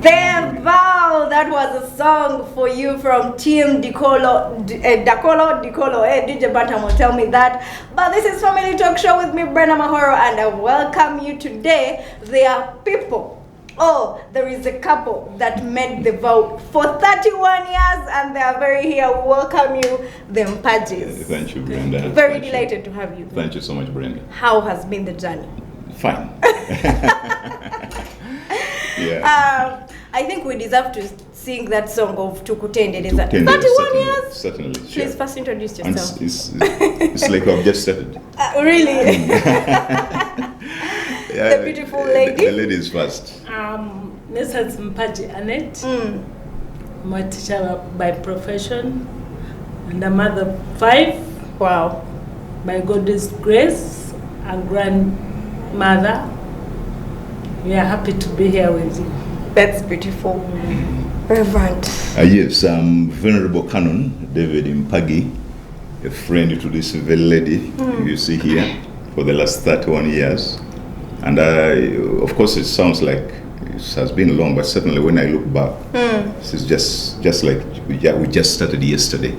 Wow, that was a song for you from Team Dicolo, DJ Bantam will tell me that. But this is Family Talk Show with me, Brenda Mahoro, and I welcome you today. There are people, there is a couple that made the vow for 31 years, and they are very here. Welcome you, the Mpages. Thank you, Brenda. Very delighted to have you. Thank you so much, Brenda. How has been the journey? Fine. Yeah. I think we deserve to sing that song of Tukutende. Is that 31 31 years? Certainly. Please first introduce yourself. It's like I've just started. Really? Yeah, the beautiful lady. The ladies first. Mrs. Mpaji Annette. I'm a teacher by profession and a mother of 5. Wow. By God's grace, a grandmother. We are happy to be here with you. That's beautiful. Reverend. Yes, Venerable Canon David Mpagi, a friend to this very lady you see here for the last 31 years. And of course, it sounds like it has been long, but certainly when I look back, this is just like we just started yesterday.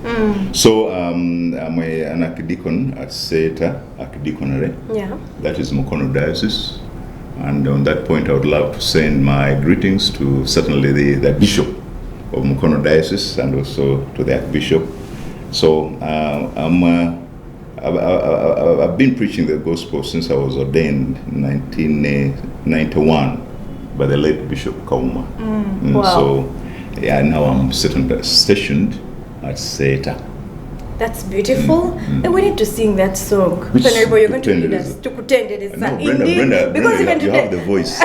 So I'm an archdeacon at Seta Archdeaconry. Yeah. That is Mukono Diocese. And on that point, I would love to send my greetings to certainly the Bishop of Mukono Diocese and also to the Archbishop. So I've been preaching the gospel since I was ordained in 1991 by the late Bishop Kauma. Wow. So now I'm stationed at Seta. That's beautiful. And we need to sing that song. Which Venerable, you're going to lead is us. Tukutende. No, Brenda, Because even you today, have the voice.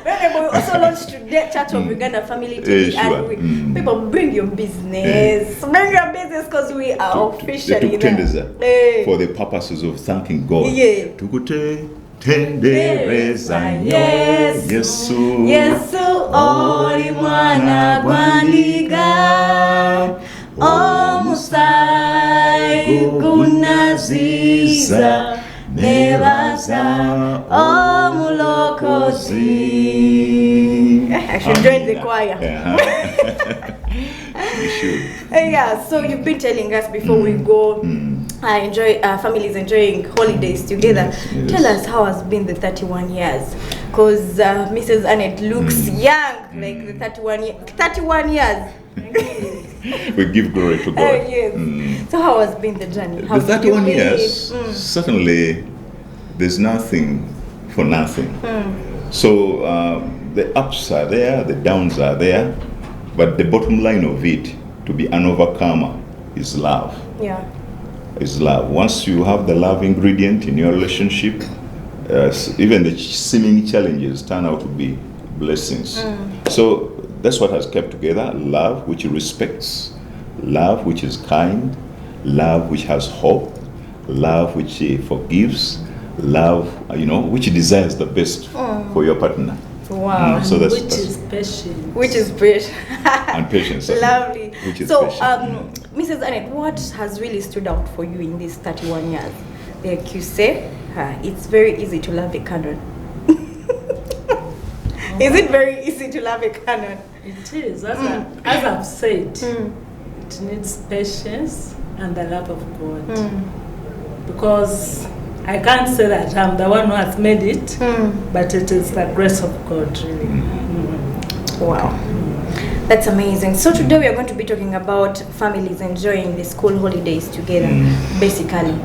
Venerable, we also launched today Church of Uganda Family TV, sure. and people bring your business. Bring your business because we are officially there. For the purposes of thanking God. Yeah. Tendereza Yes. Yesu oli mwana gwandiga omusai gunaziza nebaza omulokozi. I should join the choir. You should. Yeah, so you've been telling us before we go, families enjoying holidays together. Yes. Tell us how has been the 31 years, because Mrs. Annette looks young, like the 31 years. We give glory to God. Yes. So how has been the journey? The 31 years, certainly there's nothing for nothing. So the ups are there, the downs are there, but the bottom line of it, to be an overcomer, is love. Yeah. Is love. Once you have the love ingredient in your relationship, even the seeming challenges turn out to be blessings. So that's what has kept together love which respects, love which is kind, love which has hope, love which forgives, love which desires the best for your partner. Wow. So which is patient. Which is patient. And patience. Lovely. Which is so, patient. Mrs. Annette, what has really stood out for you in these 31 years? Like you say, it's very easy to love a canon. Is it very easy to love a canon? It is. As I've said, it needs patience and the love of God. Because I can't say that I'm the one who has made it, but it is the grace of God, really. Wow. That's amazing. So today we are going to be talking about families enjoying the school holidays together, basically.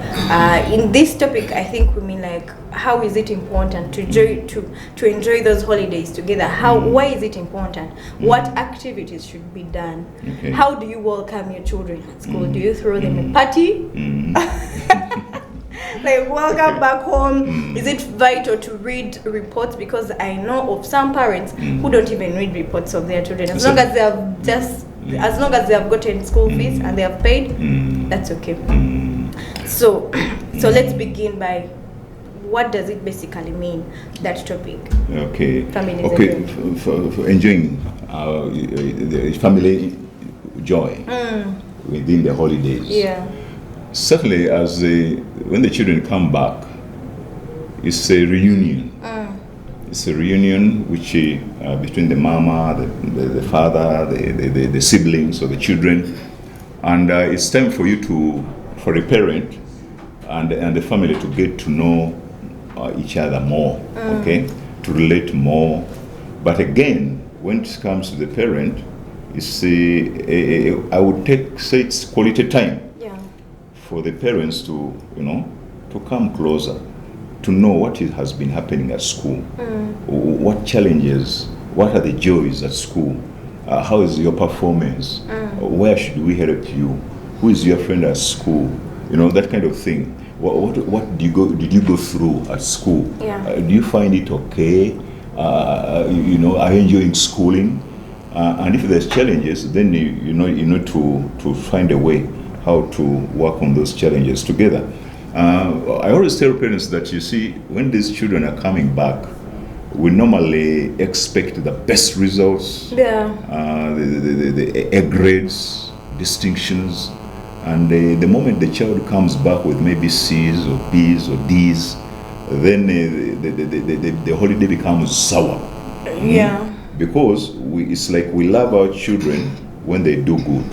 In this topic, I think we mean like, how is it important to enjoy those holidays together? Why is it important? What activities should be done? Okay. How do you welcome your children at school? Do you throw them a party? Like, welcome back home. Is it vital to read reports? Because I know of some parents who don't even read reports of their children. As long as they have gotten school fees and they have paid, that's okay. So let's begin by, what does it basically mean, that topic? Okay. Families for enjoying the family joy within the holidays. Yeah. Certainly, when the children come back, it's a reunion. It's a reunion which between the mama, the father, the siblings or the children, and it's time for for a parent and the family to get to know each other more, okay, to relate more. But again, when it comes to the parent, it's I would say it's quality time for the parents to to come closer, to know what has been happening at school, what challenges, what are the joys at school, how is your performance, where should we help you, who is your friend at school, that kind of thing. What did you go through at school? Do you find it okay? Are you enjoying schooling? And if there's challenges, then you need to find a way how to work on those challenges together. I always tell parents that, you see, when these children are coming back, we normally expect the best results, the A grades, distinctions, and the moment the child comes back with maybe C's or B's or D's, then the holiday becomes sour. Because it's like we love our children when they do good.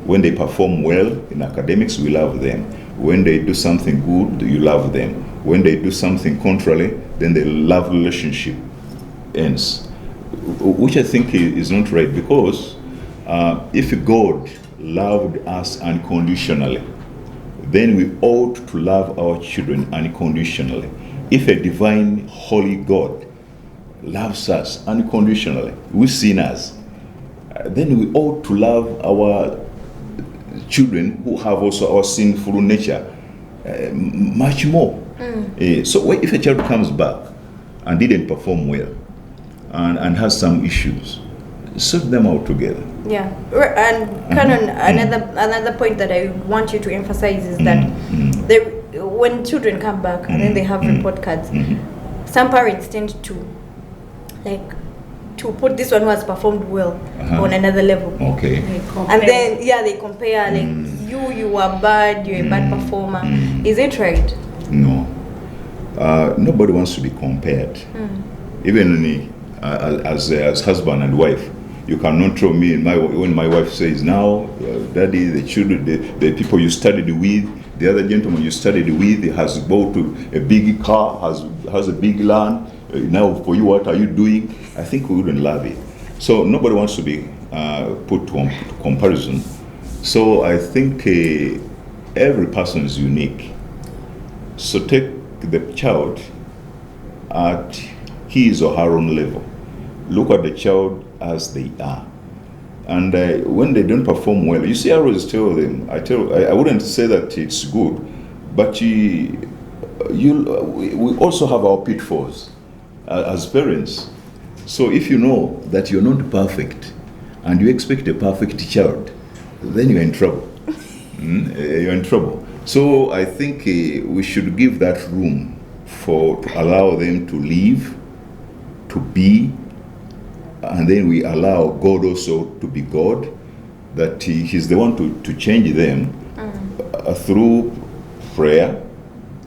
When they perform well in academics, we love them. When they do something good, you love them. When they do something contrary, then the love relationship ends, which I think is not right, because if God loved us unconditionally, then we ought to love our children unconditionally. If a divine, holy God loves us unconditionally, we sinners, then we ought to love our children who have also our sinful nature much more. So if a child comes back and didn't perform well and has some issues, sort them out together. And Canon, another point that I want you to emphasize is that when children come back and then they have report cards, some parents tend to put this one who has performed well on another level. Okay. And then they compare, like you were bad, you're a bad performer. Is it right? No. Nobody wants to be compared. Even as husband and wife, you cannot throw me when my wife says, now, Daddy, the children, the people you studied with, the other gentleman you studied with has bought a big car, has a big land. Now for you, what are you doing? I think we wouldn't love it. So nobody wants to be put to comparison. So I think every person is unique. So take the child at his or her own level. Look at the child as they are. And when they don't perform well, you see, I always tell them, I wouldn't say that it's good, but we also have our pitfalls as parents. So if you know that you're not perfect and you expect a perfect child, then you're in trouble. You're in trouble. So I think we should give that room to allow them to live, to be, and then we allow God also to be God, that He's the one to change them through prayer,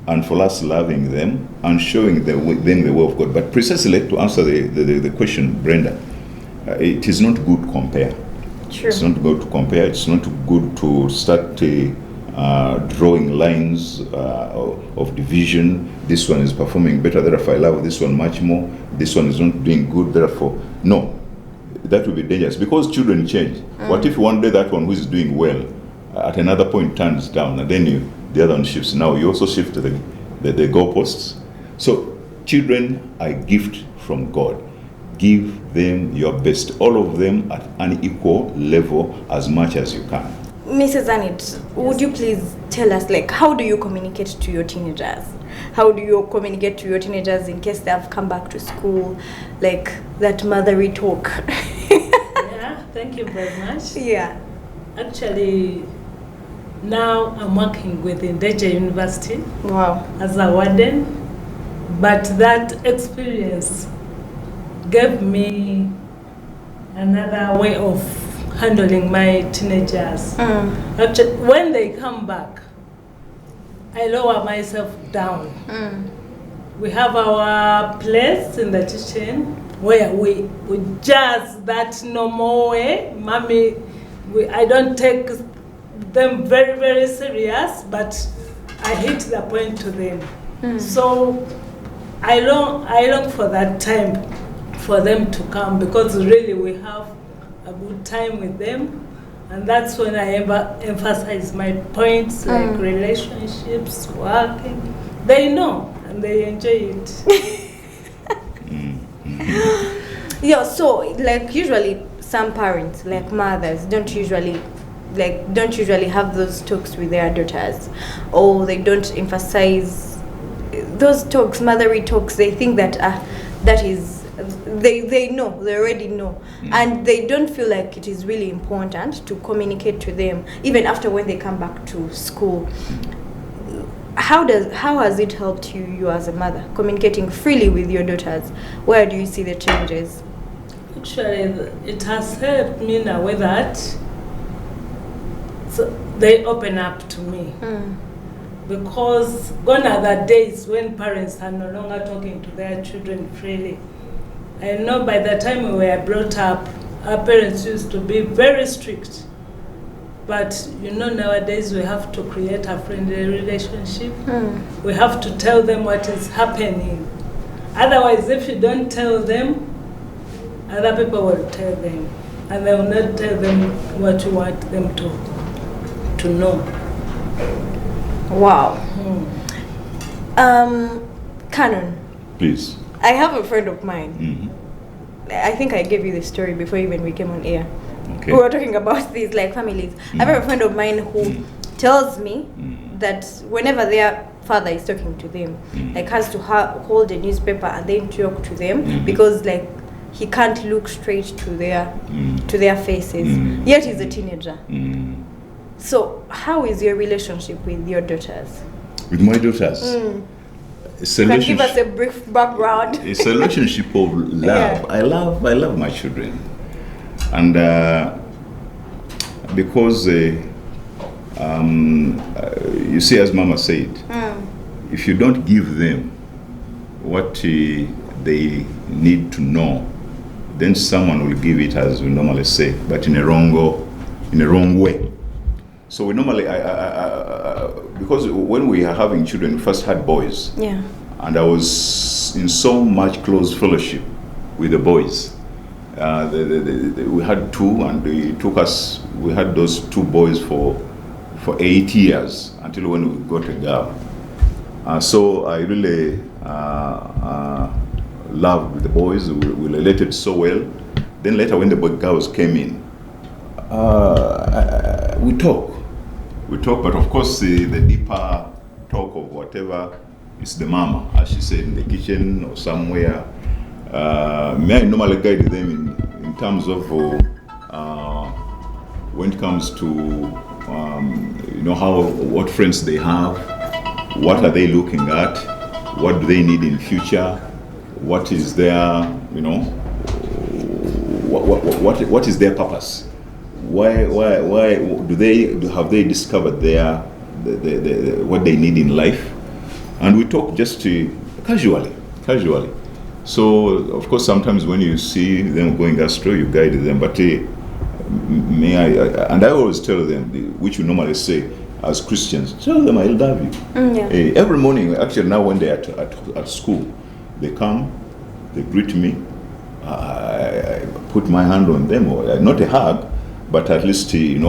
and for us loving them and showing them the way of God. But precisely to answer the question, Brenda, it is not good to compare. True. It's not good to compare. It's not good to start drawing lines of division. This one is performing better, therefore I love this one much more. This one is not doing good, therefore. No, that will be dangerous, because children change. What if one day that one who is doing well at another point turns down, and then the other one shifts? Now you also shift the goalposts. So children are a gift from God. Give them your best, all of them at an equal level as much as you can. Mrs. Anit, would you please tell us, how do you communicate to your teenagers? How do you communicate to your teenagers in case they have come back to school, that motherly talk? Thank you very much. Actually, now I'm working with Ndeje University. Wow. As a warden, but that experience gave me another way of handling my teenagers. Actually, when they come back, I lower myself down We have our place in the kitchen where we jazz that normal way. Mommy, I don't take them very, very serious, but I hit the point to them. So I long for that time for them to come, because really we have a good time with them. And that's when I emphasize my points, like relationships, working. They know and they enjoy it. Yeah, so like usually some parents, like mothers, don't usually have those talks with their daughters, or they don't emphasize those talks, motherly talks. They think that that is, they know, they already know, and they don't feel like it is really important to communicate to them even after when they come back to school. How has it helped you as a mother, communicating freely with your daughters? Where do you see the changes? Actually, it has helped me in a way that they open up to me. Because gone are the days when parents are no longer talking to their children freely. I know by the time we were brought up, our parents used to be very strict. But nowadays we have to create a friendly relationship. We have to tell them what is happening. Otherwise, if you don't tell them, other people will tell them. And they will not tell them what you want them to know. Wow. Canon. Please. I have a friend of mine. I think I gave you the story before even we came on air. Okay. We were talking about these like families. I have a friend of mine who tells me that whenever their father is talking to them, like has to hold a newspaper and then talk to them, because like he can't look straight to their faces. Yet he's a teenager. So how is your relationship with your daughters? With my daughters? It's a Can you give us a brief background? It's a relationship of love. Yeah. I love my children. And because you see, as Mama said, if you don't give them what they need to know, then someone will give it, as we normally say, but in a wrong way. So we normally, because when we are having children, we first had boys. Yeah. And I was in so much close fellowship with the boys. We had two, and we had those two boys for 8 years until when we got a girl. So I really loved the boys. We related so well. Then later when the girls came in, we talk, but of course the deeper talk of whatever is the mama, as she said, in the kitchen or somewhere. May I normally guide them in terms of when it comes to what friends they have, what are they looking at, what do they need in future, what is their what is their purpose, why have they discovered what they need in life, and we talk just casually. So, of course, sometimes when you see them going astray, you guide them. But I always tell them, which we normally say as Christians, tell them I love you. Every morning, actually now when they're at school, they come, they greet me, I put my hand on them, or not a hug, but at least, and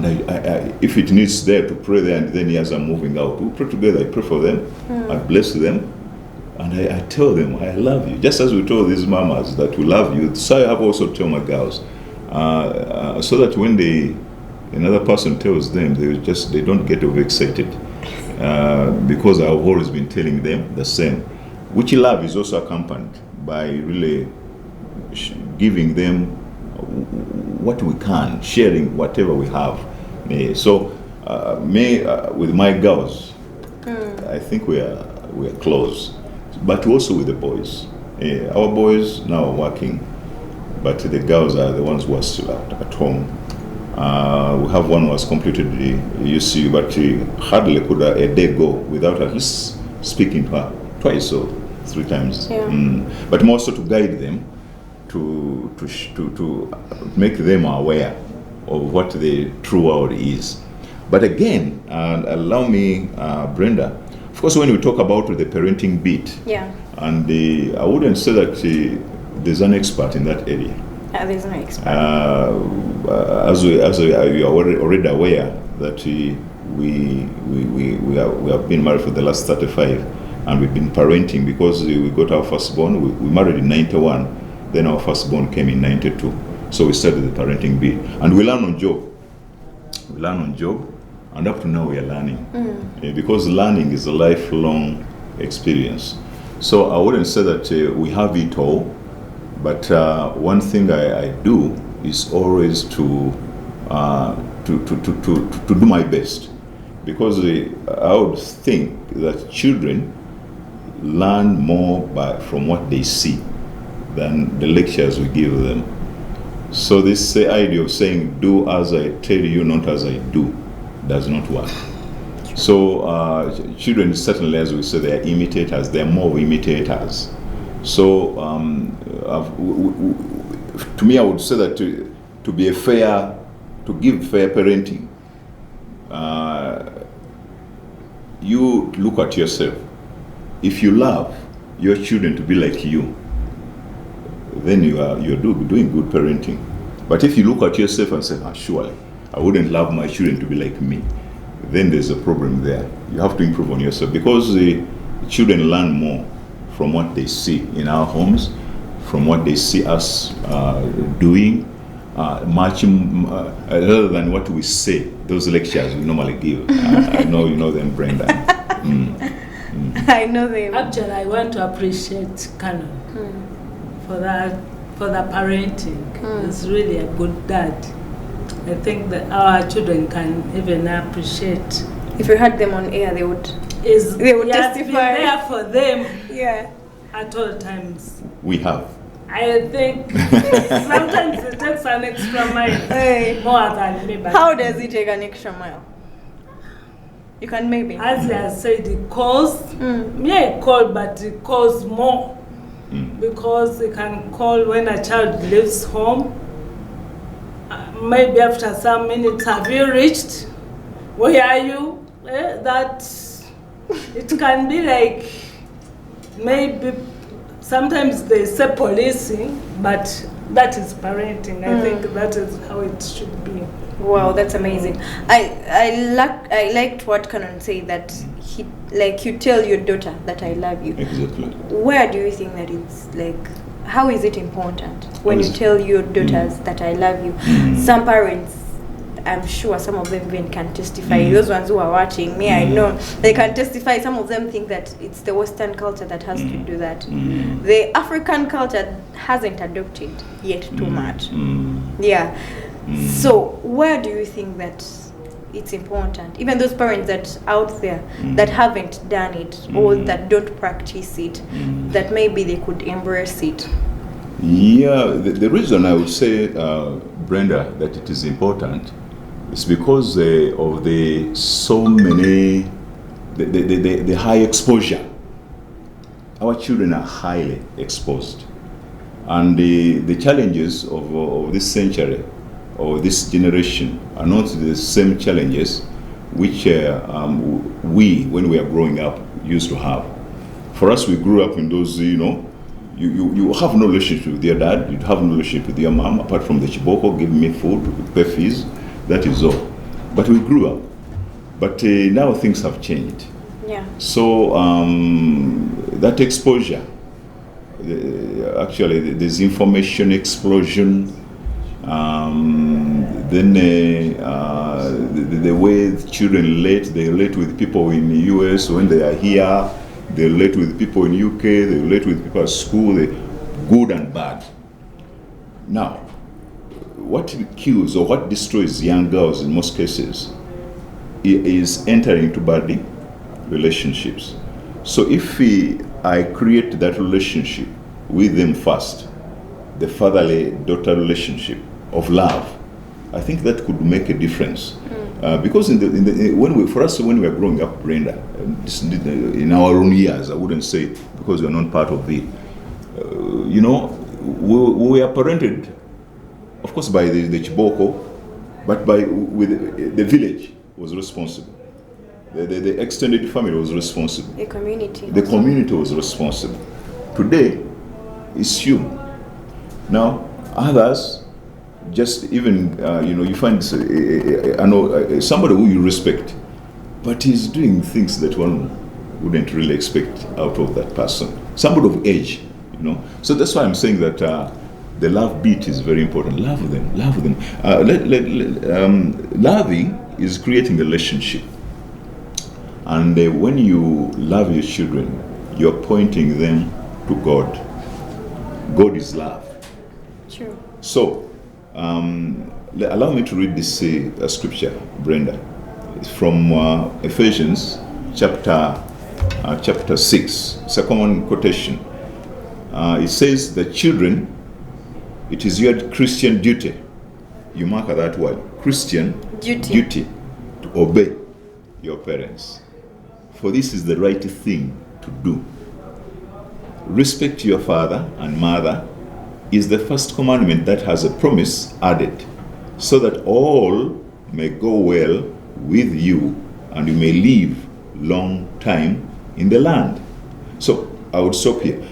I if it needs there to pray there, and then as I'm moving out, we pray together, I pray for them, I bless them. And I tell them, I love you. Just as we told these mamas that we love you, so I have also told my girls. So that when another person tells them, they don't get overexcited. Because I've always been telling them the same. Which love is also accompanied by really giving them what we can, sharing whatever we have. So with my girls, I think we are close. But also with the boys. Our boys now are working, but the girls are the ones who are still at home. We have one who has completed the UC, but hardly could a day go without at least speaking to her. twice or 3 times. Yeah. But more so to guide them, to make them aware of what the true world is. But again, allow me, Brenda, of course, when we talk about the parenting bit, Yeah. and I wouldn't say that there's an expert in that area. There's no expert. As we are already aware that we have been married for the last 35, and we've been parenting because we got our firstborn. We married in 91, then our firstborn came in 92. So we started the parenting bit, and we learn on job. And up to now we are learning, because learning is a lifelong experience. So I wouldn't say that we have it all, but one thing I do is always to do my best, because I would think that children learn more from what they see than the lectures we give them. So this idea of saying do as I tell you, not as I do, does not work. So children, certainly, as we say, they are imitators. They are more imitators. So to me, I would say that to give fair parenting, you look at yourself. If you love your children to be like you, then you're doing good parenting. But if you look at yourself and say, surely I wouldn't love my children to be like me, then there's a problem there. You have to improve on yourself, because the children learn more from what they see in our homes, from what they see us doing, much rather than what we say. Those lectures we normally give. I know you know them, Brenda. I know them. Actually, I want to appreciate Canon for the parenting. He's really a good dad. I think that our children can even appreciate. If you had them on air, they would testify. Be there for them. Yeah. At all times. We have. I think sometimes it takes an extra mile more than me. How does it take an extra mile? You can maybe. As I said, it calls. I call, but it calls more. Because you can call when a child leaves home. Maybe after some minutes, have you reached? Where are you? That it can be like, maybe sometimes they say policing, but that is parenting. I think that is how it should be. Wow, that's amazing. I liked what Canon said, that you tell your daughter that I love you. Exactly. Where do you think that it's how is it important when you tell your daughters that I love you? Some parents, I'm sure some of them even can testify. Those ones who are watching me, I know they can testify. Some of them think that it's the Western culture that has to do that. The African culture hasn't adopted yet too much. Yeah. So where do you think that it's important? Even those parents that out there that haven't done it or that don't practice it, that maybe they could embrace it. Yeah, the reason I would say, Brenda, that it is important is because of the so many, the high exposure. Our children are highly exposed, and the challenges of this century or this generation are not the same challenges which we, when we are growing up, used to have. For us, we grew up in those, you have no relationship with your dad, you have no relationship with your mom, apart from the chiboko, give me food, pay fees, that is all. But we grew up. But now things have changed. Yeah. So that exposure, actually there's information explosion, then the way children they relate with people in the US when they are here, they relate with people in UK, they relate with people at school, good and bad. Now, what kills or what destroys young girls in most cases is entering into bad relationships. So if I create that relationship with them first, the fatherly-daughter relationship of love, I think that could make a difference. Because when we were growing up, Brenda, in our own years, I wouldn't say because we are not part of it. We were parented, of course, by the Chiboko, but with the village was responsible. The extended family was responsible. The community. The community was responsible. Today, it's you. Now, others. Just even, you find somebody who you respect, but he's doing things that one wouldn't really expect out of that person. Somebody of age, So that's why I'm saying that the love beat is very important. Love them. Loving is creating a relationship. And when you love your children, you're pointing them to God. God is love. True. So, allow me to read this scripture, Brenda. It's from Ephesians chapter 6. It's a common quotation. It says that children, it is your Christian duty. You mark that word, Christian duty to obey your parents. For this is the right thing to do. Respect your father and mother is the first commandment that has a promise added, so that all may go well with you and you may live long time in the land. So I would stop here.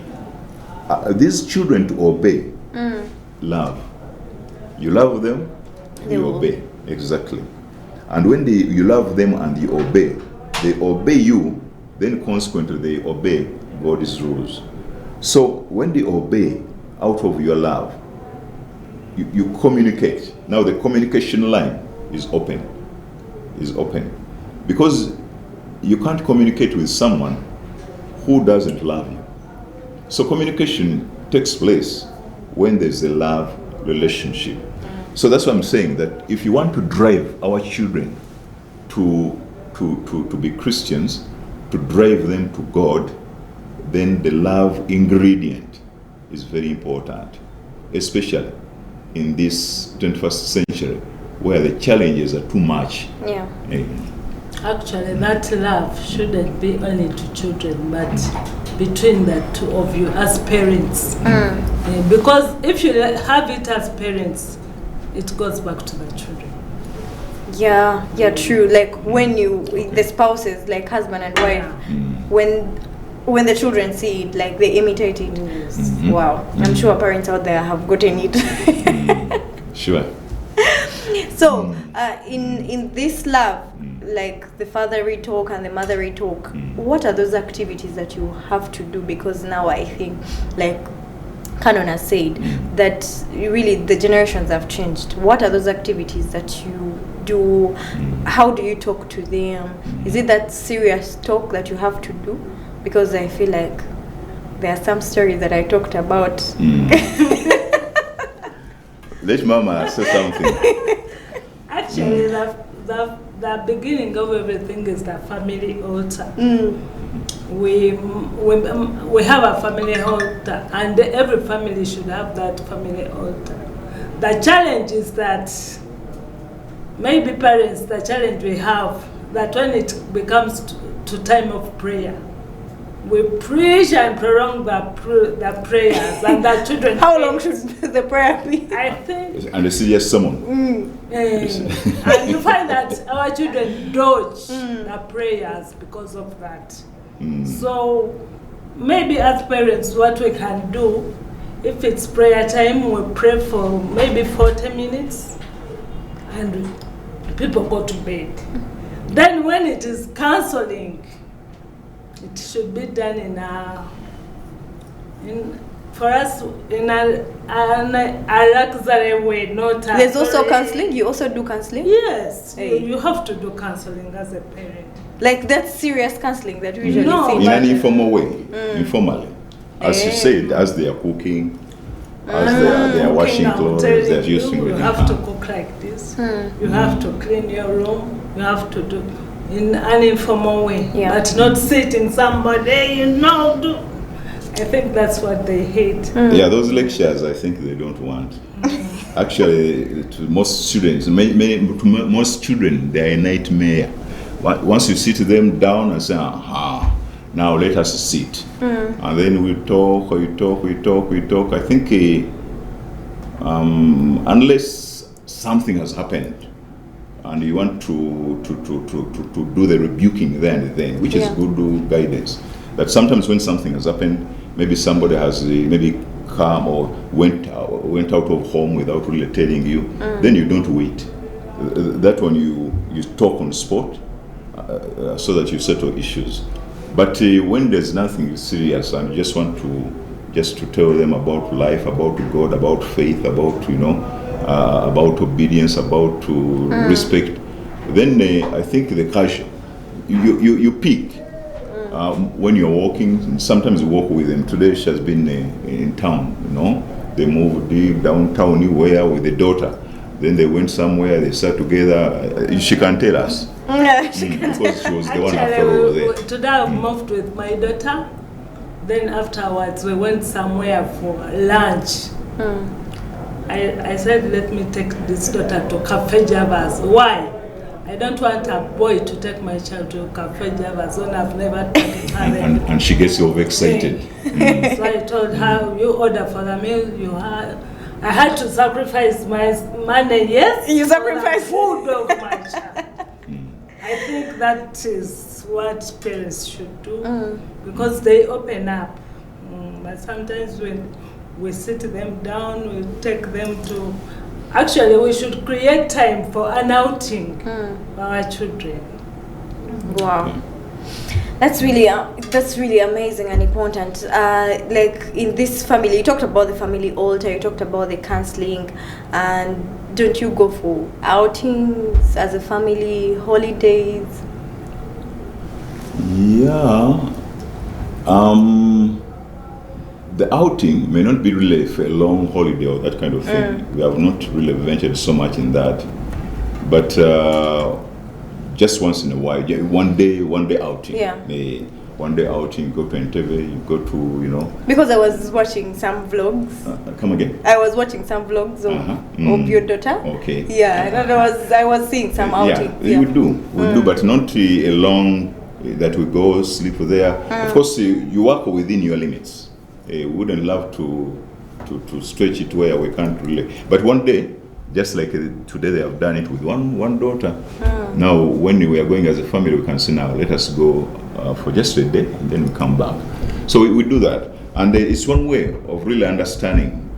These children to obey, love. You love them, you obey. Exactly. And when you love them and you obey, they obey you, then consequently they obey God's rules. So when they obey out of your love, you communicate. Now the communication line is open. Because you can't communicate with someone who doesn't love you. So communication takes place when there's a love relationship. So that's what I'm saying, that if you want to drive our children to be Christians, to drive them to God, then the love ingredient is very important, especially in this 21st century where the challenges are too much. Yeah. Actually, that love shouldn't be only to children, but between the two of you as parents. Because if you have it as parents, it goes back to the children. Yeah, true. Like when the spouses, like husband and wife, when the children see it, like they imitate it. Yes. Mm-hmm. Wow. I'm sure parents out there have gotten it. Sure. So, in this love, like the fatherly talk and the motherly talk, what are those activities that you have to do? Because now I think, like Canon has said, that really the generations have changed. What are those activities that you do? How do you talk to them? Is it that serious talk that you have to do? Because I feel like there are some stories that I talked about. Let Mama say something. Actually, the beginning of everything is the family altar. We have a family altar, and every family should have that family altar. The challenge is that maybe parents, the challenge we have, that when it becomes to time of prayer, we preach and prolong the prayers, and the children. How long should the prayer be? I think. And the serious sermon. And you find that our children dodge the prayers because of that. So maybe as parents, what we can do, if it's prayer time, we pray for maybe 40 minutes, and people go to bed. Then when it is counseling, it should be done in a luxury way, not. There's also counseling. You also do counseling. Yes, Hey. you have to do counseling as a parent. Like that's serious counseling that we usually No, see. In an informal way, informally. As you said, as they are cooking, as they are washing Cooking, clothes, I'm telling they are using you with their have to hand. cook like this. You have to clean your room. You have to do in an informal way, Yeah. but not sitting somebody, do. I think that's what they hate. Yeah, those lectures, I think they don't want. Actually, to most students, most children, they are a nightmare. Once you sit them down and say, aha, now let us sit. And then we talk. I think unless something has happened and you want to do the rebuking there and then, which is good guidance. That sometimes when something has happened, maybe somebody has maybe come or went out of home without really telling you, then you don't wait. That one you talk on the spot so that you settle issues. But when there's nothing serious and you just want to tell them about life, about God, about faith, about about obedience, about respect, then I think the cash you pick. When you're walking, sometimes you walk with them. Today she has been in town, They moved deep downtown anywhere with the daughter. Then they went somewhere, they sat together. She can tell us. No, she can't. Because she was the one after all there. Today I moved with my daughter. Then afterwards we went somewhere for lunch. I said, let me take this daughter to Cafe Javas. Why? I don't want a boy to take my child to Cafe Javas when I've never taken her there. And she gets so excited. So I told her, you order for the meal, I had to sacrifice my money, yes? You sacrificed food of my child. I think that is what parents should do because they open up. But sometimes when we sit them down, we take them to... Actually, we should create time for an outing for our children. Wow. That's really amazing and important. Like in this family, you talked about the family altar, you talked about the counseling, and don't you go for outings as a family, holidays? Yeah. The outing may not be really for a long holiday or that kind of thing. We have not really ventured so much in that. But just once in a while, one day outing. Yeah. One day outing, go to Entebbe, you go to, Because I was watching some vlogs. Come again? I was watching some vlogs of your daughter. Okay. Yeah, and I was seeing some outings. Yeah, we do, but not a long that we go sleep there. Of course, you work within your limits. We wouldn't love to stretch it where we can't really. But one day, just like today they have done it with one daughter. Now, when we are going as a family, we can say, now let us go for just a day and then we come back. So we do that. And it's one way of really understanding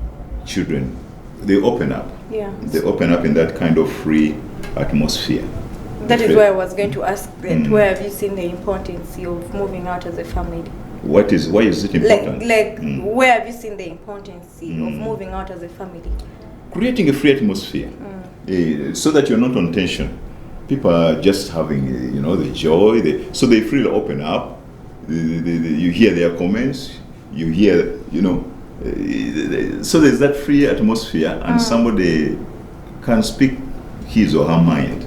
children. They open up. Yeah. They open up in that kind of free atmosphere. That is why I was going to ask that. Where have you seen the importance of moving out as a family? Why is it important? Where have you seen the importance of moving out as a family? Creating a free atmosphere, so that you're not on tension. People are just having, the joy. So they freely open up. You hear their comments. You hear, so there's that free atmosphere, and somebody can speak his or her mind.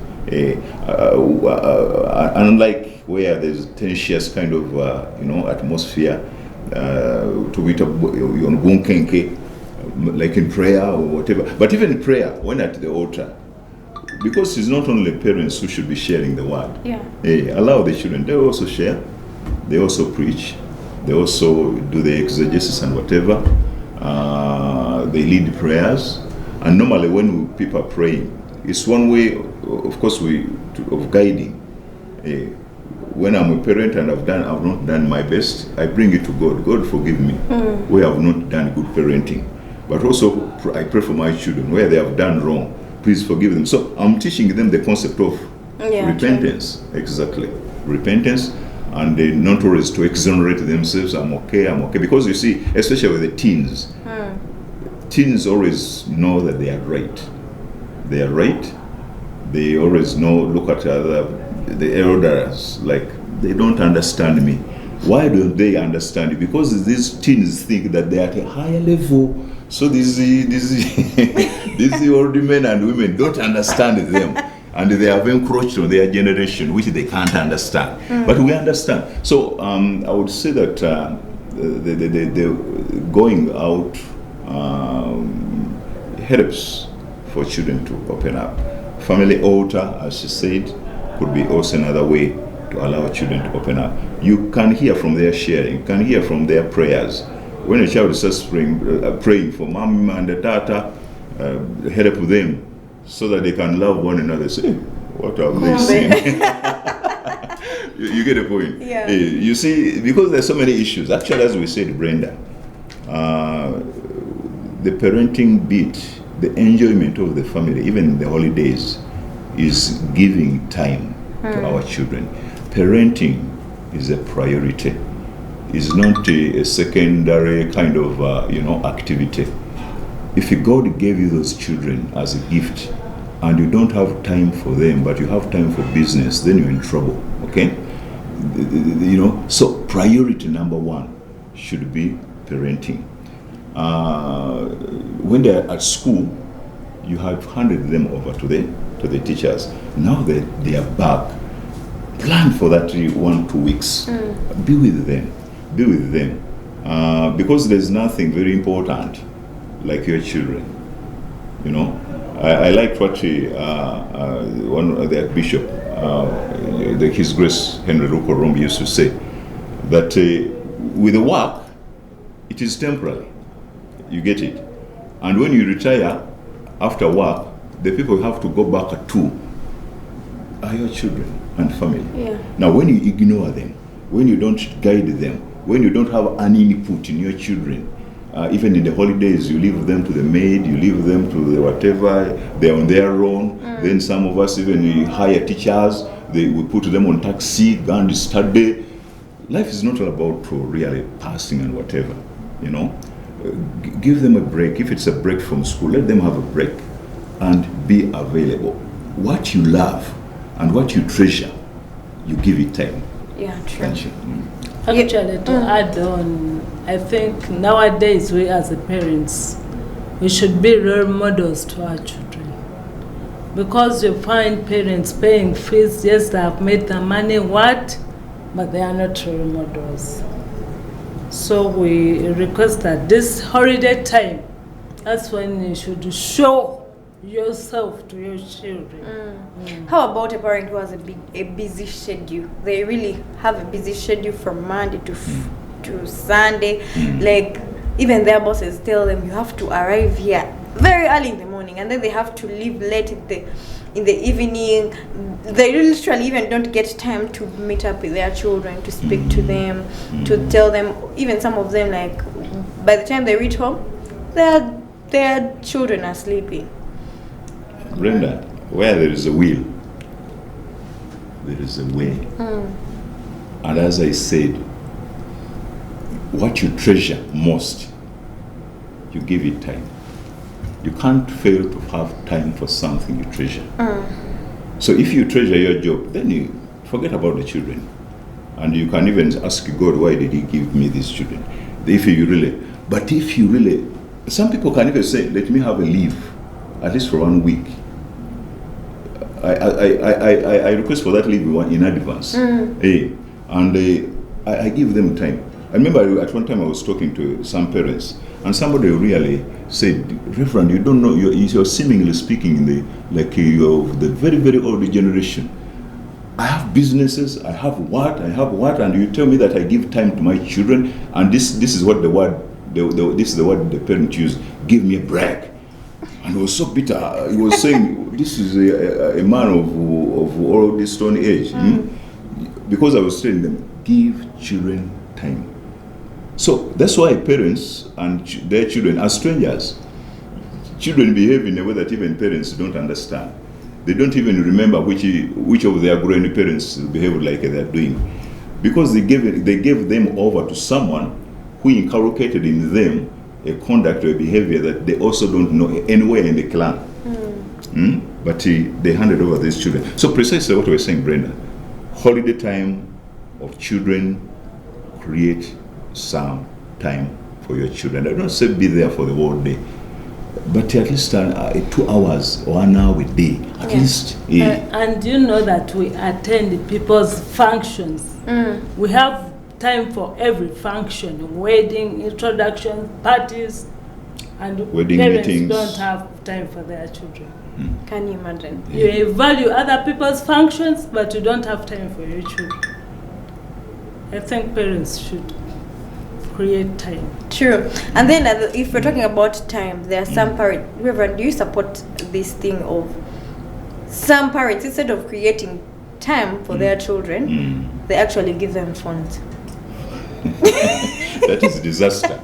Unlike where there's tensious kind of atmosphere, like in prayer or whatever. But even in prayer, when at the altar, because it's not only parents who should be sharing the word. Allow the children. They also share. They also preach. They also do the exegesis and whatever. They lead prayers. And normally when people are praying, it's one way, of course, of guiding. When I'm a parent and I've not done my best, I bring it to God. God, forgive me where I've not done good parenting. But also, I pray for my children where they have done wrong. Please forgive them. So I'm teaching them the concept of repentance. Exactly. Repentance, and not always to exonerate themselves. I'm okay. Because you see, especially with the teens, teens always know that they are right. They are right. They always know, look at the elders, like they don't understand me. Why don't they understand you? Because these teens think that they are at a higher level. So these old men and women don't understand them. And they have encroached on their generation, which they can't understand. But we understand. So I would say that the going out helps for children to open up. Family altar, as she said, could be also another way to allow children to open up. You can hear from their sharing, you can hear from their prayers. When a child starts praying for mom and the tata, help them so that they can love one another. Say, what have they seen? You get the point? Yeah. You see, because there's so many issues. Actually, as we said, Brenda, the parenting bit, the enjoyment of the family, even in the holidays, is giving time to our children. Parenting is a priority. It's not a secondary kind of activity. If God gave you those children as a gift and you don't have time for them, but you have time for business, then you're in trouble. Okay? So priority number one should be parenting. When they're at school, you have handed them over to the teachers. Now that they are back, plan for that 1-2 weeks. Be with them. Because there's nothing very important like your children. I liked what one of the bishop, His Grace Henry Ruko Rombi used to say, that with the work, it is temporary. You get it? And when you retire after work, the people you have to go back to are your children and family. Yeah. Now, when you ignore them, when you don't guide them, when you don't have any input in your children, even in the holidays, you leave them to the maid, you leave them to the whatever, they're on their own. Then some of us even we hire teachers, we put them on taxi, go and study. Life is not all about really passing and whatever, Give them a break. If it's a break from school, let them have a break and be available. What you love and what you treasure, you give it time. Yeah, true. Actually, to add on, I think nowadays we as the parents, we should be role models to our children. Because you find parents paying fees, yes, they have made the money, but they are not role models. So we request that this holiday time, that's when you should show yourself to your children. How about a parent who has a busy schedule? They really have a busy schedule from Monday to Sunday. Like even their bosses tell them you have to arrive here very early in the morning, and then they have to leave late in the evening. They literally even don't get time to meet up with their children, to speak to them, to tell them. Even some of them, like by the time they reach home, their children are sleeping. Brenda, where there is a will, there is a way. And as I said, what you treasure most, you give it time. You can't fail to have time for something you treasure. So if you treasure your job, then you forget about the children. And you can even ask God, why did he give me these children? If you really, some people can even say, let me have a leave, at least for 1 week. I request for that leave in advance. I give them time. I remember at one time I was talking to some parents, and somebody really said, Reverend, you don't know, you're seemingly speaking you're the very, very old generation. I have businesses, I have what, and you tell me that I give time to my children, and this is what the word the parent used, give me a break. And he was so bitter. He was saying, this is a man of all this stone age. Because I was telling them, give children time. So that's why parents and their children are strangers. Children behave in a way that even parents don't understand. They don't even remember which of their grandparents behave like they're doing. Because they gave them over to someone who inculcated in them a conduct or a behavior that they also don't know anywhere in the clan. But they handed over these children. So precisely what we're saying, Brenda, holiday time of children, create some time for your children. I don't say be there for the whole day, but at least 2 hours or 1 hour a day, at least. And you know that we attend people's functions. We have time for every function, wedding, introduction, parties, and wedding parents meetings. don't have time for their children. Can you imagine? You value other people's functions, but you don't have time for your children. I think parents should create time. True. And then if we're talking about time, there are some parents. Reverend, do you support this thing of some parents, instead of creating time for their children, they actually give them phones? That is a disaster.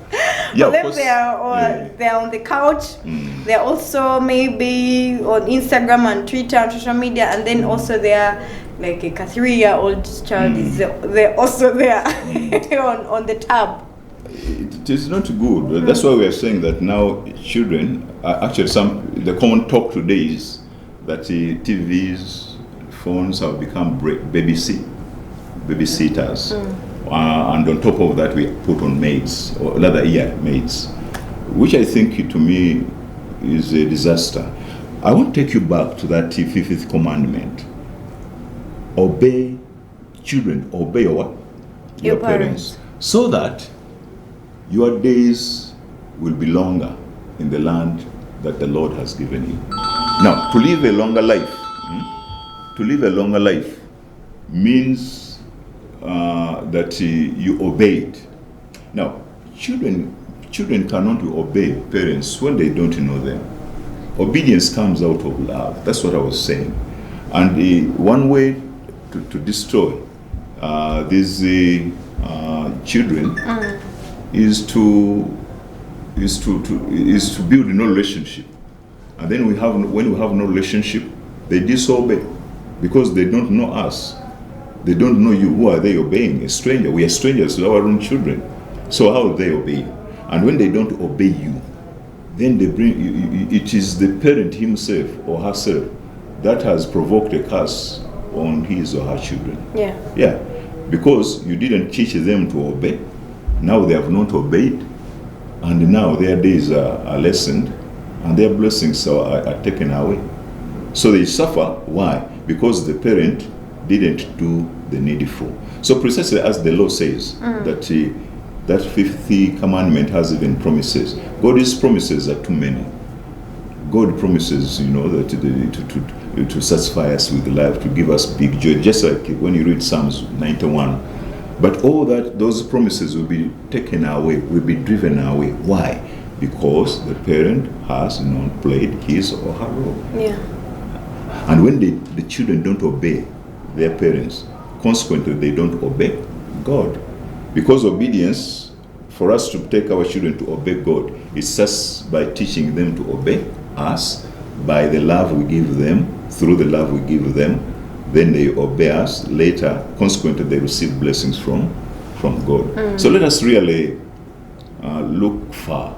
Yeah, For them, they're on the couch. They're also maybe on Instagram and Twitter and social media, and then also they're like a 3-year-old child is they're also there on the tab. It is not good. That's why we are saying that now children actually the common talk today is that TVs, phones have become babysitters. And on top of that, we put on maids, or rather, maids, which I think to me is a disaster. I want to take you back to that 5th commandment. Obey children, obey what? Your parents. So that your days will be longer in the land that the Lord has given you. Now, to live a longer life, means that you obey it. Now, children cannot obey parents when they don't know them. Obedience comes out of love. That's what I was saying. And one way to destroy these children is to build no relationship. And then when we have no relationship, they disobey because they don't know us. They don't know you. Who are they obeying? A stranger. We are strangers to our own children. So how will they obey you? And when they don't obey you, then they it is the parent himself or herself that has provoked a curse on his or her children. Yeah. Because you didn't teach them to obey. Now they have not obeyed. And now their days are lessened and their blessings are taken away. So they suffer. Why? Because the parent didn't do the needful. So precisely as the law says, that 5th commandment has even promises. God's promises are too many. God promises, that to satisfy us with life, to give us big joy, just like when you read Psalms 91. But all those promises will be taken away, will be driven away. Why? Because the parent has not played his or her role. Yeah. And when the children don't obey their parents, consequently they don't obey God. Because obedience, for us to take our children to obey God, is just by teaching them to obey us, by the love we give them, through the love we give them, then they obey us. Later, consequently, they receive blessings from God. So let us really look far.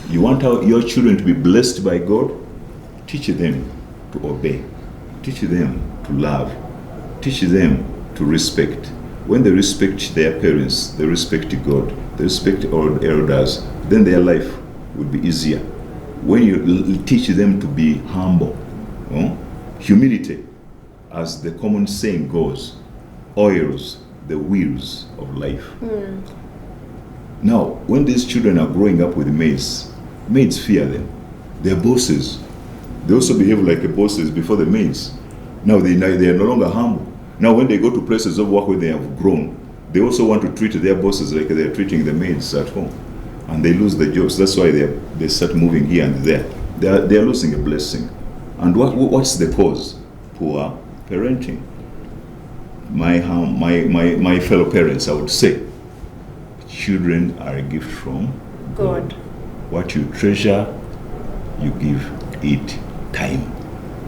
You want your children to be blessed by God? Teach them to obey. Teach them to love. Teach them to respect. When they respect their parents, they respect God, they respect our elders, then their life will be easier. When you teach them to be humble, humility, as the common saying goes, oils the wheels of life. Now, when these children are growing up with maids fear them. They're bosses. They also behave like bosses before the maids. Now they are no longer humble. Now when they go to places of work where they have grown, they also want to treat their bosses like they're treating the maids at home. And they lose their jobs. That's why they start moving here and there. They are losing a blessing. And what's the cause? Poor parenting. My fellow parents, I would say, children are a gift from God. What you treasure, you give it time.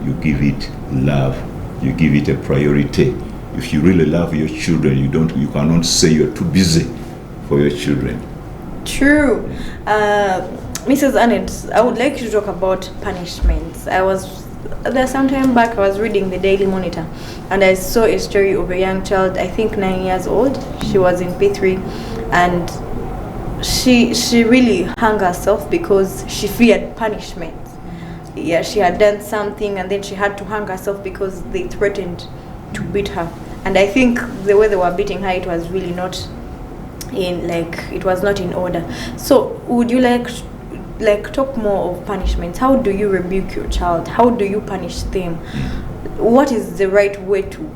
You give it love. You give it a priority. If you really love your children, you cannot say you're too busy for your children. True. Mrs. Annette, I would like you to talk about punishments. There some time back, I was reading the Daily Monitor, and I saw a story of a young child, I think 9 years old. She was in P3, and she really hung herself because she feared punishment. Yeah, she had done something, and then she had to hang herself because they threatened to beat her. And I think the way they were beating her, it was really not in order. So would you like like talk more of punishments. How do you rebuke your child? How do you punish them? What is the right way to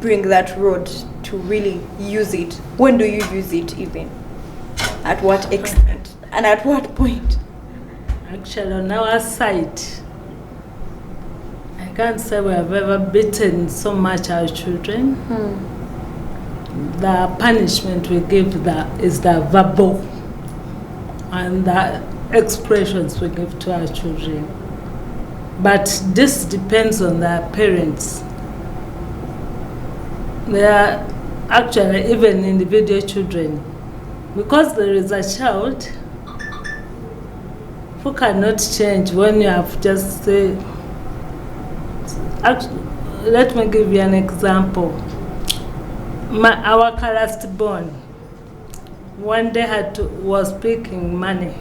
bring that road to really use it? When do you use it even? At what extent? And at what point? Actually, on our side, I can't say we have ever beaten so much our children. The punishment we give is the verbal and the expressions we give to our children. But this depends on the parents. There are actually even individual children, because there is a child who cannot change when you have just said. Let me give you an example. Our last born one day was picking money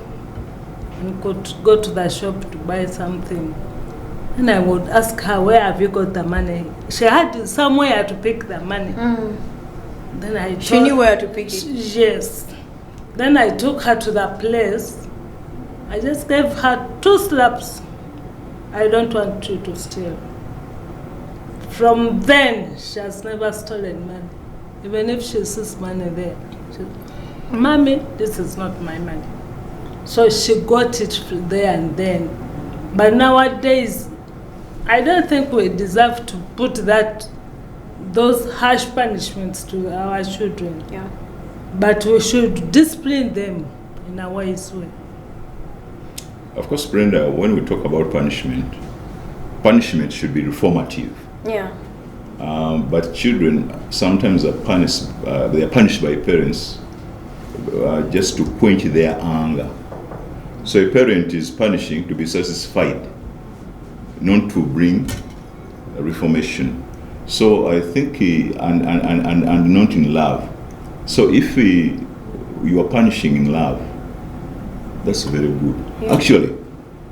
and could go to the shop to buy something. And I would ask her, where have you got the money? She had somewhere to pick the money. Then she knew where to pick it. Yes. Then I took her to the place. I just gave her 2 slaps. I don't want you to steal. From then, she has never stolen money. Even if she sees money there, Mommy, this is not my money. So she got it there and then. But nowadays, I don't think we deserve to put those harsh punishments to our children. Yeah. But we should discipline them in a wise way. Of course, Brenda, when we talk about punishment should be reformative. Yeah. But children sometimes are punished. They are punished by parents just to quench their anger. So a parent is punishing to be satisfied, not to bring a reformation. So I think and not in love. So if you are punishing in love, that's very good. Yeah. Actually,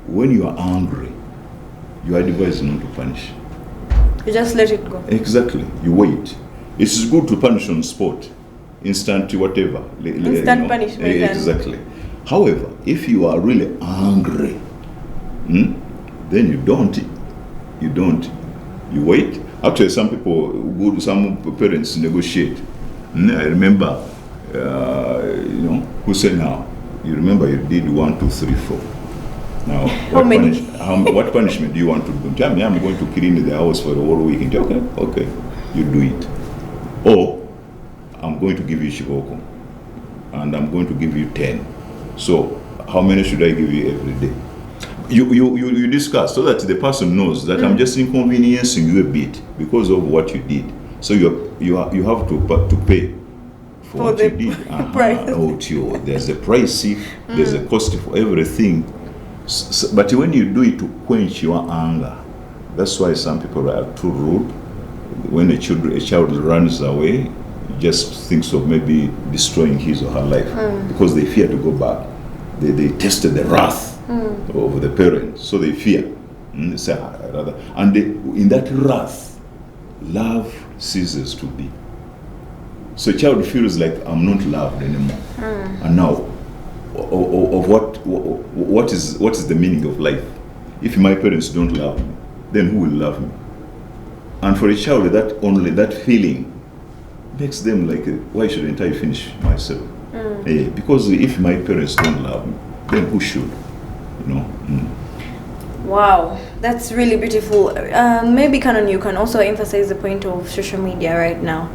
when you are angry, you are advised not to punish. You just let it go. Exactly. You wait. It's good to punish on spot, instant whatever. Instant punishment. Exactly. However, if you are really angry, then you don't. You wait. Actually, some parents negotiate. I remember, who said now? You remember you did 1, 2, 3, 4. Now, what punishment do you want to do? Tell me, I'm going to clean the house for the whole weekend. Okay, you do it. Or, I'm going to give you shiboko, and I'm going to give you 10. So, how many should I give you every day? You discuss so that the person knows that I'm just inconveniencing you a bit because of what you did. So you have to pay for what you did. There's a price, there's a cost for everything. So, but when you do it to quench your anger, that's why some people are too rude. When a child runs away, just thinks of maybe destroying his or her life because they fear to go back. They tested the wrath of the parents, so they fear. And in that wrath, love ceases to be. So a child feels like I'm not loved anymore. And now, of what is the meaning of life? If my parents don't love me, then who will love me? And for a child, that feeling makes them like, why shouldn't I finish myself? Because if my parents don't love me, then who should? Wow, that's really beautiful. Maybe Canon, you can also emphasize the point of social media right now.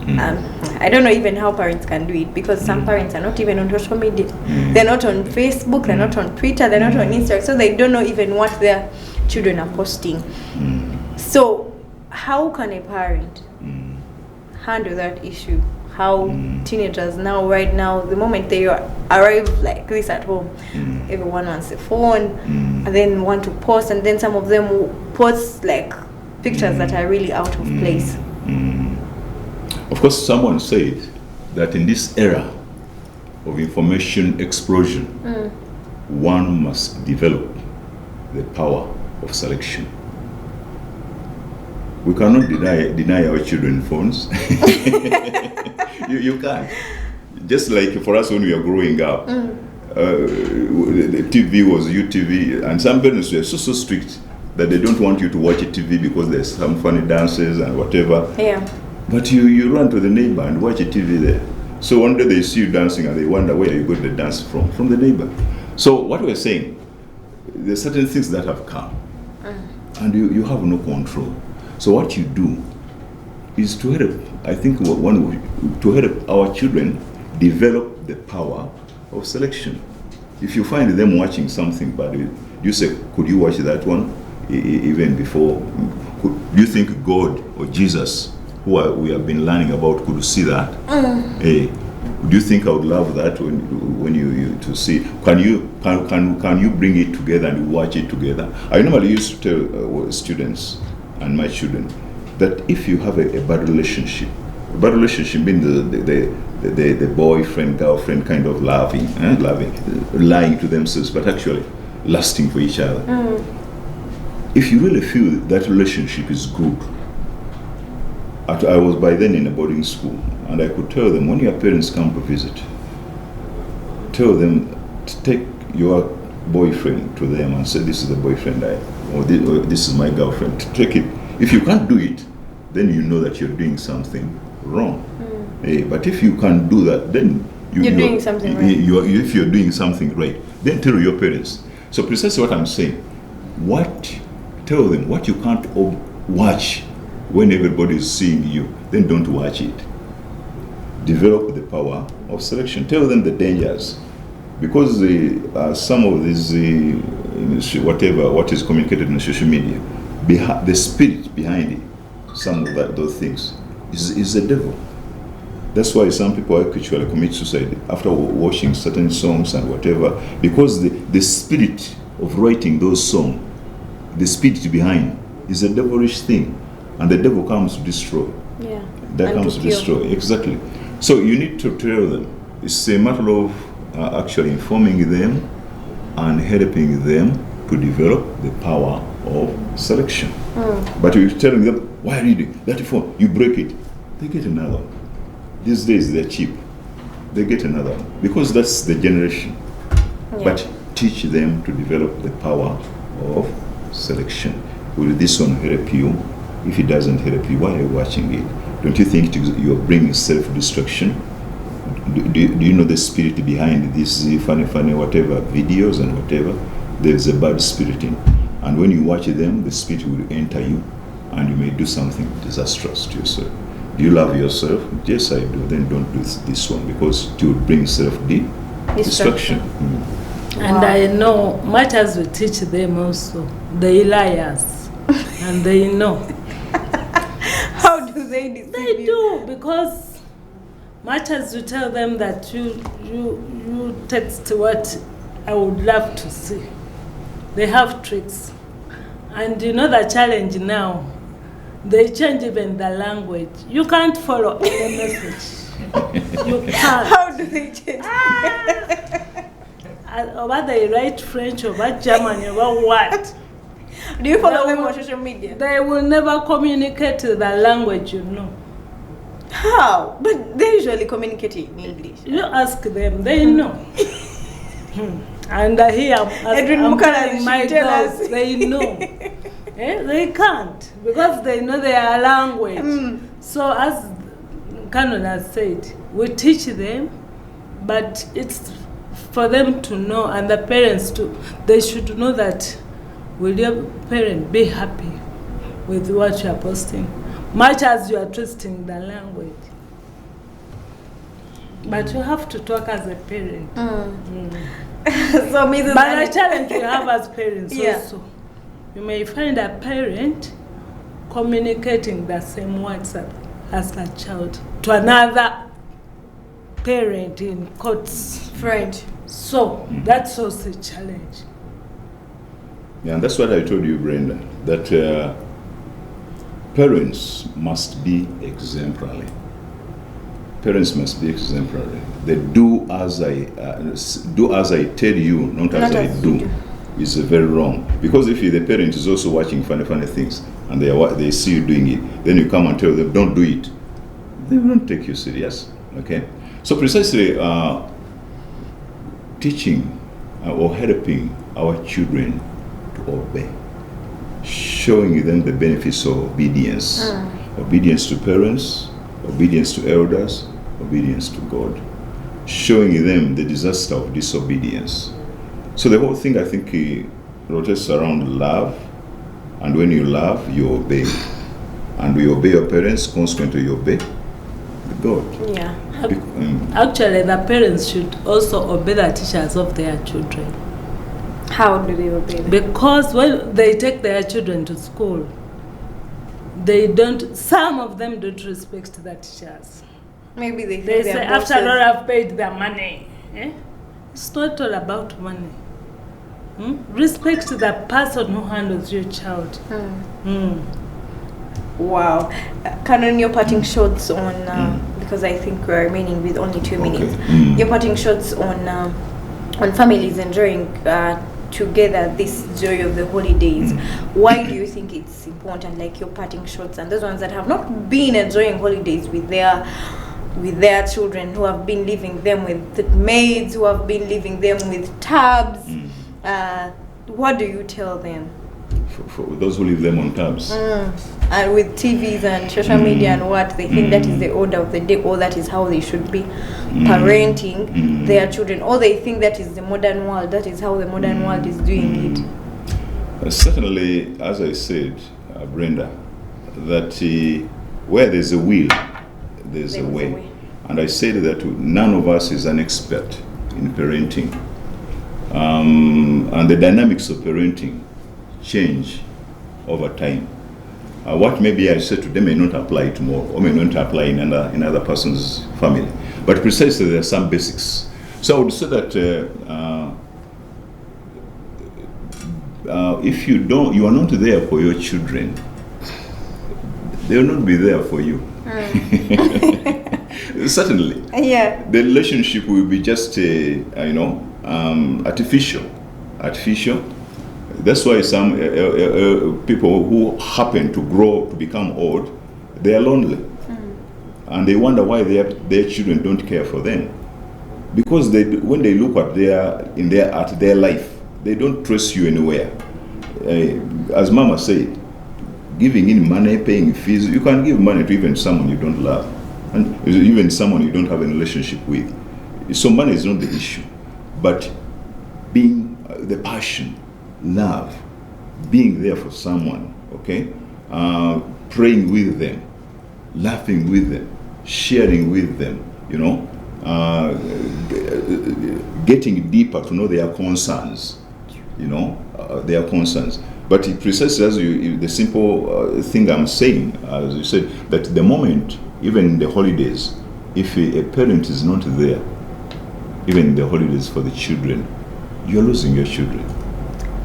I don't know even how parents can do it, because some parents are not even on social media. They're not on Facebook, they're not on Twitter, they're not on Instagram, so they don't know even what their children are posting. So how can a parent handle that issue? How teenagers right now, the moment they arrive like this at home, everyone wants a phone, and then want to post, and then some of them will post like pictures that are really out of place. Of course, someone said that in this era of information explosion, one must develop the power of selection. We cannot deny our children phones. You can't. Just like for us when we are growing up, the TV was UTV, and some parents were so strict that they don't want you to watch a TV because there's some funny dances and whatever. Yeah. But you run to the neighbor and watch a TV there. So one day they see you dancing and they wonder where you got the dance from the neighbor. So what we're saying, there's certain things that have come, and you have no control. So what you do is to help, I think, to help our children develop the power of selection. If you find them watching something bad, you say, could you watch that one even before? Do you think God or Jesus, who we have been learning about, could see that? Hey, do you think I would love that when you to see? Can you bring it together and watch it together? I normally used to tell students and my children that if you have a bad relationship means the boyfriend, girlfriend kind of lying to themselves, but actually lusting for each other. If you really feel that relationship is good, I was by then in a boarding school, and I could tell them, when your parents come to visit, tell them to take your boyfriend to them and say, this is the boyfriend or this is my girlfriend. Take it. If you can't do it, then you know that you're doing something wrong. But if you can't do that, then you're doing something right. If you're doing something right, then tell your parents. So precisely what I'm saying, tell them what you can't watch when everybody is seeing you, then don't watch it. Develop the power of selection. Tell them the dangers. Because some of these, what is communicated in social media, the spirit behind it, some of those things, is the devil. That's why some people actually commit suicide after watching certain songs and whatever, because the spirit of writing those songs, the spirit behind, is a devilish thing, and the devil comes to destroy. Yeah. That comes to destroy. Exactly. So you need to tell them. It's a matter of actually informing them and helping them to develop the power of selection. But you're telling them, why reading that phone? You break it, they get another one. These days they're cheap. They get another one because that's the generation. Yeah. But teach them to develop the power of selection. Will this one help you? If it doesn't help you, why are you watching it? Don't you think you're bringing self-destruction? Do you know the spirit behind these funny whatever videos and whatever? There's a bad spirit in. And when you watch them, the spirit will enter you and you may do something disastrous to yourself. Do you love yourself? Yes, I do. Then don't do this one because it will bring self-destruction. And I know, much as we teach them also, they liars. And they know. How do they deceive They do, because much as you tell them that you text what I would love to see, they have tricks. And you know the challenge now, they change even the language. You can't follow any message. You can't. How do they change? Or they write French, or German, or what? Do you follow them on social media? They will never communicate the language you know. How? But they usually communicate in English. You ask them, they know. And here, I'm telling my girls, they know. They can't, because they know their language. So as Canon has said, we teach them, but it's for them to know, and the parents too. They should know that, will your parent be happy with what you are posting, much as you are twisting the language. But you have to talk as a parent. So Mrs. But the challenge we have as parents Yeah. also, you may find a parent communicating the same words as a child to another parent in quotes. French. So that's also a challenge. Yeah, and that's what I told you, Brenda, that parents must be exemplary. Parents must be exemplary. They do as I tell you, not as I do. Is very wrong, because if the parent is also watching funny things and they see you doing it, then you come and tell them don't do it, they won't take you serious. Okay, so precisely teaching or helping our children to obey, showing them the benefits of obedience. Obedience to parents, obedience to elders, obedience to God. Showing them the disaster of disobedience. So the whole thing, I think, rotates around love. And when you love, you obey. And we obey your parents, consequently you obey God. Yeah. Actually, the parents should also obey the teachers of their children. How do they obey them? Because when they take their children to school, some of them don't respect the teachers. Maybe they think They they're say, bosses. after all, I've paid their money. It's not all about money. Respect the person who handles your child. Wow. Canon, your parting shots on, because I think we're remaining with only 2 minutes. Your parting shots on families enjoying together this joy of the holidays. Why do you think it's important, like your parting shots and those ones that have not been enjoying holidays with their children, who have been leaving them with the maids, who have been leaving them with tabs? What do you tell them? For those who leave them on tabs. And with TVs and social media and what they think that is the order of the day, or that is how they should be parenting their children, or they think that is the modern world, that is how the modern world is doing it. Certainly, as I said, Brenda, that where there's a will, there's a way. And I said that none of us is an expert in parenting. And the dynamics of parenting change over time. What maybe I said today may not apply tomorrow, or may not apply in another person's family. But precisely there are some basics. So I would say that if you are not there for your children, they will not be there for you. Certainly. Yeah. The relationship will be just artificial. That's why some people who happen to grow to become old, they are lonely, and they wonder why their children don't care for them, because when they look at their life, they don't trust you anywhere. As Mama said, giving in money, paying fees, you can give money to even someone you don't love, and even someone you don't have a relationship with. So money is not the issue, but being the passion, love, being there for someone, okay? Praying with them, laughing with them, sharing with them, getting deeper to know their concerns, their concerns. But precisely as the simple thing I'm saying, as you said, that the moment, even in the holidays, if a parent is not there, even in the holidays for the children, you're losing your children.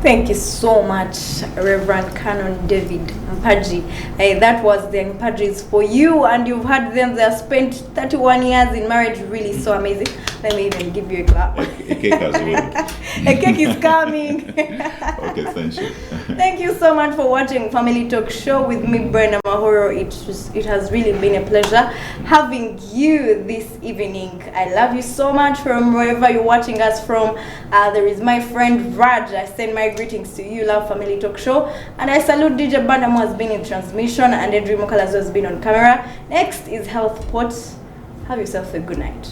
Thank you so much, Reverend Canon David Mpaji. That was the Mpaji's for you, and you've had them. They have spent 31 years in marriage. Really so amazing. Let me even give you a clap. A cake as well. A cake is coming. Okay, thank you. Thank you so much for watching Family Talk Show with me, Brenda Mahoro. It has really been a pleasure having you this evening. I love you so much from wherever you're watching us from. There is my friend Raj. I send my greetings to you. Love Family Talk Show. And I salute DJ Bandam, who has been in transmission, and Edri Mokalazo has been on camera. Next is Health Pot. Have yourself a good night.